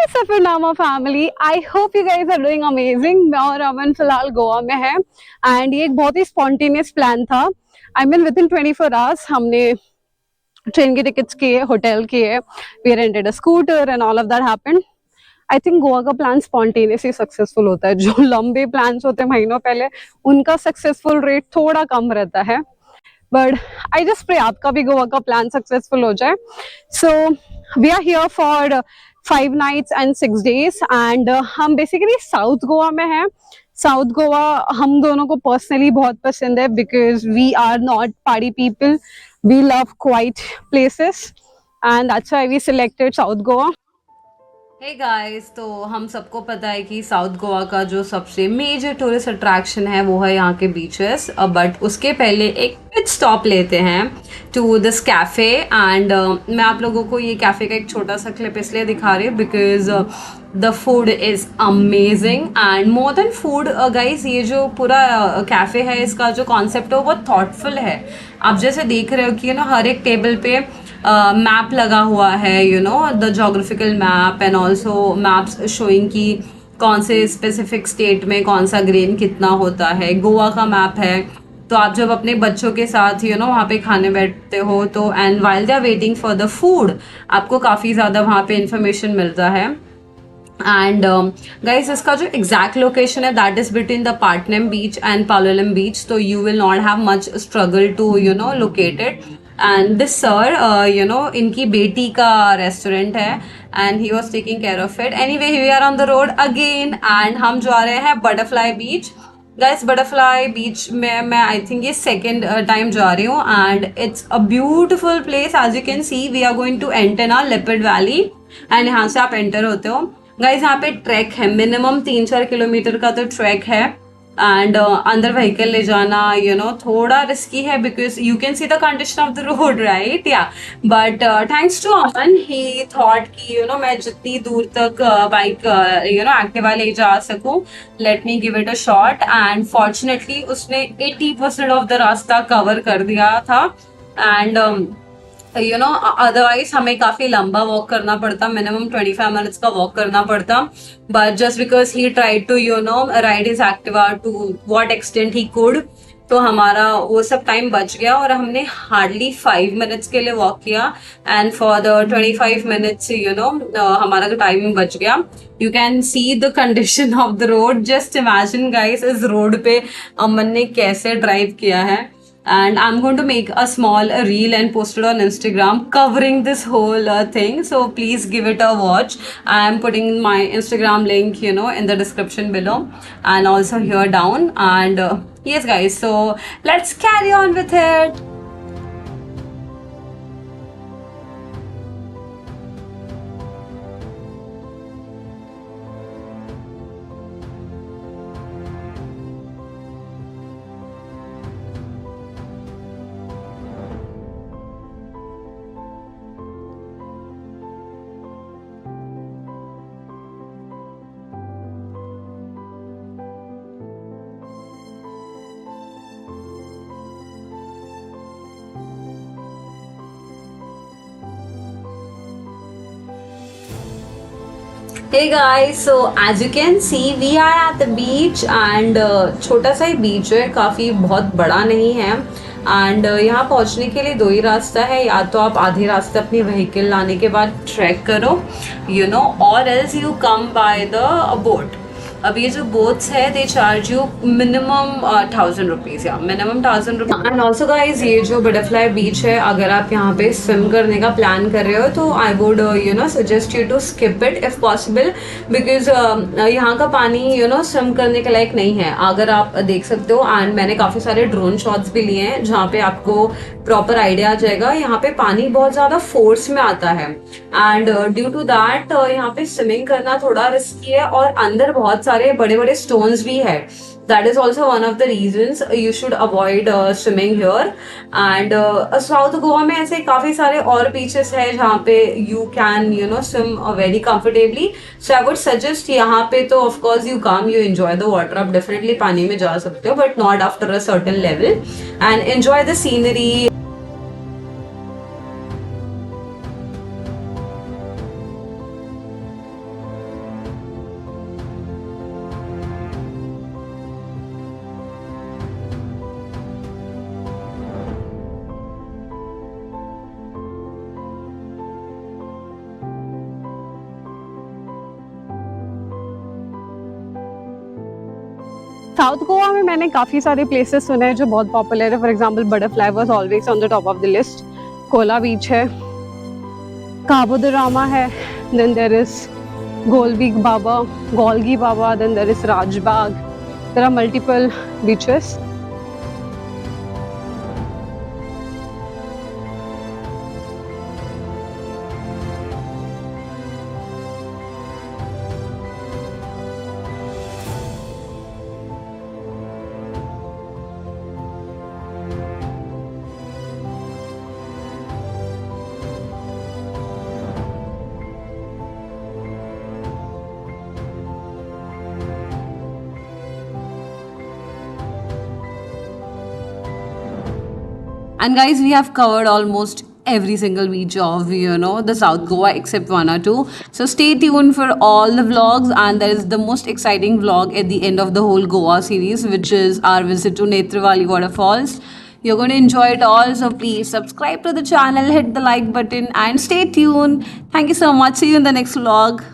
Safarnama family, I hope you guys are doing amazing. मैं और अमन फिलहाल गोवा में है एंड ये एक बहुत ही स्पॉन्टेनियस प्लान था। I mean within 24 hours हमने ट्रेन के टिकट्स किए, होटल किए, we rented a scooter and all of that happened. I think Goa का प्लान स्पॉन्टेनियसली सक्सेसफुल होता है। जो लंबे प्लान्स होते हैं महीनों पहले, उनका सक्सेसफुल रेट थोड़ा कम रहता है। बट आई जस्ट प्रे आपका भी गोवा का प्लान सक्सेसफुल हो जाए। So we are here for 5 nights and 6 days and हम बेसिकली साउथ गोवा में हैं। साउथ गोवा हम दोनों को पर्सनली बहुत पसंद है because we are not party people, we love quiet places and that's why we selected South Goa. Hey guys, तो हम सबको पता है कि साउथ गोवा का जो सबसे मेजर टूरिस्ट अट्रैक्शन है वो है यहाँ के बीचेस। बट उसके पहले एक पिट स्टॉप लेते हैं टू दिस कैफ़े एंड मैं आप लोगों को ये कैफ़े का एक छोटा सा क्लिप इसलिए दिखा रही हूँ because the food is amazing and more than food guys, ये जो पूरा कैफ़े है इसका जो कॉन्सेप्ट है वो बहुत थॉटफुल है। आप जैसे देख रहे हो कि हर एक टेबल पे मैप लगा हुआ है, the geographical map and also maps showing कि कौन से स्पेसिफिक स्टेट में कौन सा ग्रेन कितना होता है। गोवा का मैप है, तो आप जब अपने बच्चों के साथ वहाँ पे खाने बैठते हो तो and while they are waiting for the food आपको काफ़ी ज़्यादा वहाँ पे इंफॉर्मेशन मिलता है। एंड गाइस, इसका जो एग्जैक्ट लोकेशन है that is between the Patnem beach and Palolem beach, तो you will not have much struggle to locate it. And this sir इनकी बेटी का रेस्टोरेंट है and he was taking care of it. Anyway, we are on the road again and हम जा रहे हैं butterfly beach. Guys, butterfly beach में मैं आई थिंक ये सेकेंड टाइम जा रही हूँ and it's a beautiful place. As you can see we are going to enter ना लिपिड वैली एंड यहाँ से आप एंटर होते हो। गाइस, यहाँ पे ट्रैक है, मिनिमम 3-4 किलोमीटर का तो ट्रैक है एंड अंदर व्हीकल ले जाना थोड़ा रिस्की है because you can see the condition of the road, right? Yeah but thanks to Aman, he thought कि मैं जितनी दूर तक बाइक एक्टिवा ले जा सकूं, let me give it a shot. And fortunately उसने 80% ऑफ द रास्ता कवर कर दिया था एंड अदरवाइज हमें काफी लंबा वॉक करना पड़ता, मिनिमम 25 मिनट्स का वॉक करना पड़ता। But just because he tried to ride his Activa to what extent he could, तो हमारा वो सब टाइम बच गया और हमने हार्डली 5 मिनट्स के लिए वॉक किया एंड फॉर द 25 मिनट्स हमारा जो टाइम बच गया। You can see the condition of the road, just imagine guys इस रोड पे अमन ने कैसे ड्राइव किया है। And I'm going to make a small reel and post it on Instagram covering this whole thing. So please give it a watch. I am putting my Instagram link, in the description below and also here down. And yes, guys, so let's carry on with it. Hey guys, so as you can see we are at the beach and छोटा सा ही बीच है, काफ़ी बहुत बड़ा नहीं है and यहाँ पहुँचने के लिए 2 ही रास्ता है। या तो आप आधे रास्ते अपनी व्हीकल लाने के बाद ट्रैक करो और else you come by the boat. अब ये जो बोट्स है they charge you minimum 1000 rupees, या minimum 1000 rupees. And also guys ये जो बटरफ्लाई बीच है, अगर आप यहाँ पे स्विम करने का प्लान कर रहे हो तो I would suggest you to skip it if possible, because यहाँ का पानी स्विम करने के लायक नहीं है, अगर आप देख सकते हो। एंड मैंने काफ़ी सारे ड्रोन शॉट्स भी लिए हैं जहाँ पे आपको प्रॉपर आइडिया आ जाएगा। यहाँ पे पानी बहुत ज़्यादा फोर्स में आता है एंड ड्यू टू दैट यहाँ पे स्विमिंग करना थोड़ा रिस्की है, और अंदर बहुत सारे बड़े बड़े स्टोन्स भी है। That is also one of the reasons you should avoid swimming here. And South Goa में ऐसे काफ़ी सारे और बीचेस है जहाँ पे you can swim very comfortably. So I would suggest यहाँ पे तो of course you come, you enjoy the water, आप डेफिनेटली पानी में जा सकते हो but not after a certain level, and enjoy the scenery. South Goa में मैंने काफ़ी सारे प्लेसेस सुने हैं जो बहुत पॉपुलर है। For example butterfly was always on the top of the list. Cola beach है, काबो द रामा है, then there is Galgibaga, Galgibaga, then there is Rajbag. There are multiple beaches. And guys, we have covered almost every single beach of the South Goa except one or two. So stay tuned for all the vlogs, and there is the most exciting vlog at the end of the whole Goa series, which is our visit to Netravali waterfalls. You're going to enjoy it all, so please subscribe to the channel, hit the like button, and stay tuned. Thank you so much. See you in the next vlog.